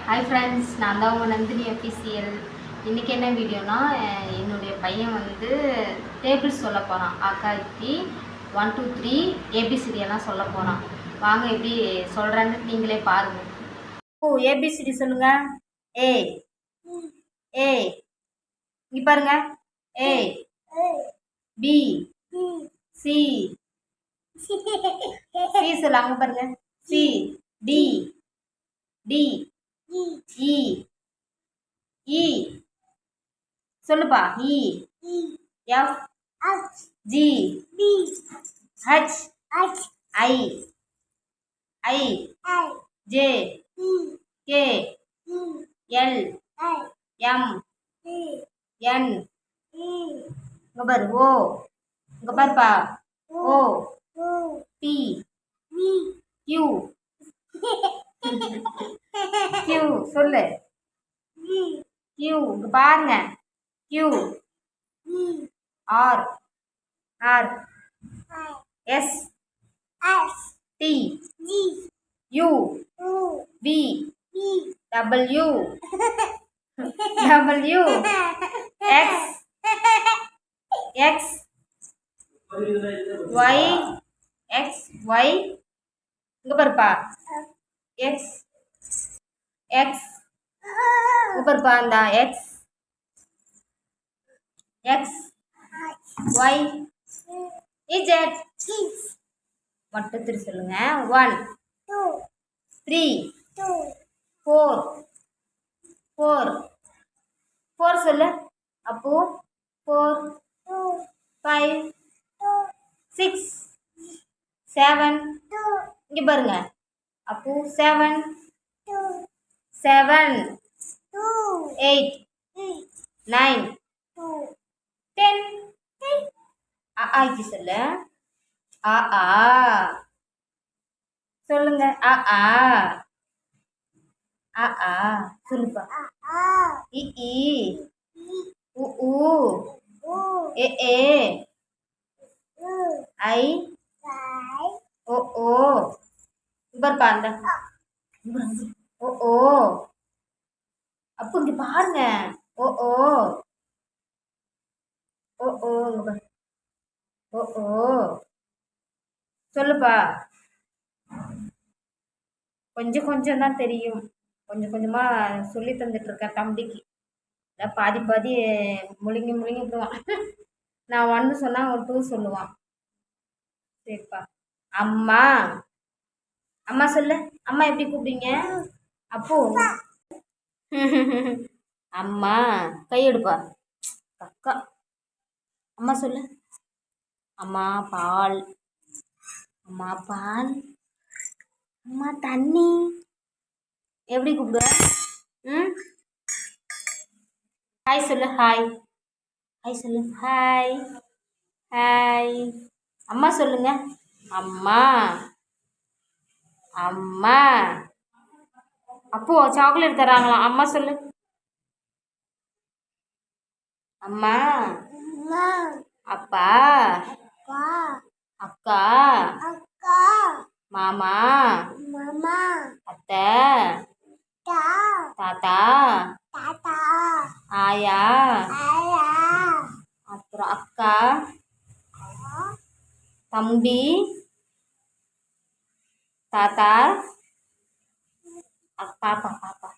Hi friends, நான் தான் உங்கள் நந்தினி அஃபிஷியல். இன்றைக்கி என்ன வீடியோனா, என்னுடைய பையன் வந்து டேபிள்ஸ் சொல்ல போகிறான். அக்காய்க்கு 1 2 3 ஏபிசிடி எல்லாம் சொல்ல போகிறான். வாங்க எப்படி சொல்கிறான்னு நீங்களே பாருங்கள். ஏபிசிடி சொல்லுங்கள். ஏ ஏ இங்கே பாருங்க. ஏ பி சி சி சொல்ல அங்கே பாருங்க. C D D E E சொல்லுப்பா. E F G H I I J K L M N இங்க பாரு. ஓ இங்க பாருப்பா. ஓ பி கியூ கியூ சொல்லு. கியூ இங்க பாருங்க. Q R R S T U V W W X X Y X Y இங்க பாருப்பா. X X இங்க பாருப்பா. இந்த எக்ஸ் எக்ஸ் ஒய் இஜெட் மட்டும் திரு சொல்லுங்க. 1 3 4 4 4 சொல்லு. அப்போ 4 5 6 7 இங்க பாருங்க. அப்போ 7 7 8 9 10 ஆய்க்கு சொல்லு. ஆ சொல்லுங்க. ஆ சொல்லுப்பா. இ உ ஏ ஐ ஓ பாருப்பா. அந்த ஓ அப்போ இங்க பாருங்க. ஓ சொல்லுப்பா. கொஞ்சம் கொஞ்சம் தான் தெரியும். கொஞ்சம் கொஞ்சமாக சொல்லி தந்துட்டுருக்கேன் தம்பிக்கு. அதான் பாதி பாதி முழுங்கி விடுவான். நான் 1 சொன்னால் அவன் 2 சொல்லுவான். சரிப்பா. அம்மா அம்மா சொல்லு. அம்மா எப்படி கூப்பிடுங்க? அப்போ அம்மா கையெடுப்பா. அக்கா அம்மா சொல்லு. அம்மா பால். அம்மா பால். அம்மா தண்ணி. எப்படி கூப்பிடுவ? ஹாய் சொல்லு. ஹாய் ஹாய் சொல்லு. Hi hi. அம்மா சொல்லுங்க. அம்மா அம்மா. அப்போ சாக்லேட் தராங்களாம். அம்மா சொல்லு. அம்மா அப்பா அக்கா மாமா அத்தை தாத்தா ஆயா அப்புறம் அக்கா தம்பி தாத்தா பாப்பா பாப்பா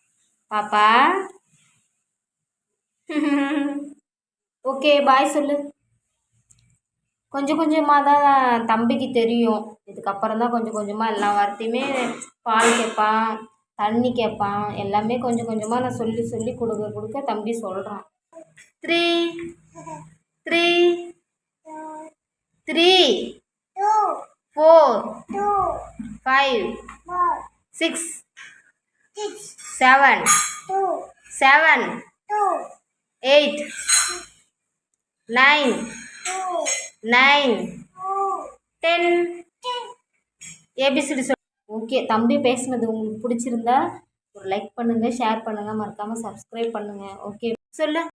பாப்பா. ஓகே பாய் சொல்லு. கொஞ்சம் கொஞ்சமாக தான் தம்பிக்கு தெரியும். இதுக்கப்புறம் தான் கொஞ்சம் கொஞ்சமாக எல்லா வார்த்தையுமே. பால் கேட்பான், தண்ணி கேட்பான். எல்லாமே கொஞ்சம் கொஞ்சமாக நான் சொல்லி சொல்லி கொடுக்க தம்பி சொல்கிறான். 3 3 3 4 5 6 7 7 8 9 9 10 ஏபிசிடி சொல். ஓகே, தம்பி பேசுனது உங்களுக்கு பிடிச்சிருந்தா ஒரு லைக் பண்ணுங்கள், ஷேர் பண்ணுங்கள், மறக்காமல் சப்ஸ்கிரைப் பண்ணுங்கள். ஓகே சொல்லு.